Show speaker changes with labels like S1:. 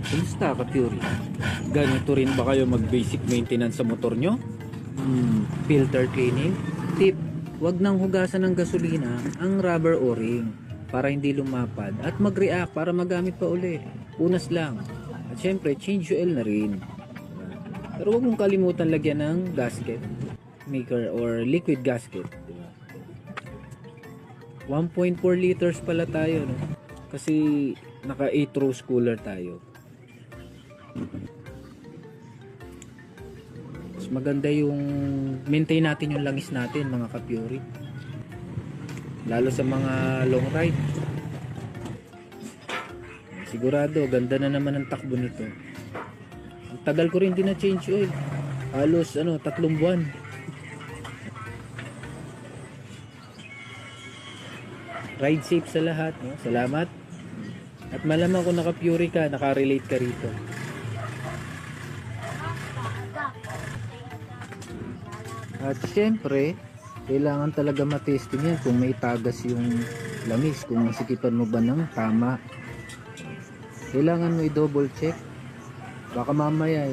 S1: Kumusta ka, Fury? Ganito rin ba kayo mag-basic maintenance sa motor nyo? Filter cleaning? Tip, wag nang hugasan ng gasolina ang rubber o-ring para hindi lumapad at mag-react para magamit pa uli. Punas lang. At syempre, change oil na rin. Pero wag mong kalimutan lagyan ng gasket maker or liquid gasket. 1.4 liters pala tayo, no? Kasi naka 8 rows cooler tayo. Mas maganda yung maintain natin yung langis natin, mga ka-Fury, lalo sa mga long ride. Sigurado ganda na naman ang takbo nito. Ang tagal ko rin din na change oil, halos 3 buwan. Ride safe sa lahat, no? Salamat. At malamang kung naka-Fury ka, naka-relate ka rito. At syempre, kailangan talaga matesting yan kung may tagas yung langis, kung masikipan mo ba ng tama. Kailangan mo i-double check. Baka mamaya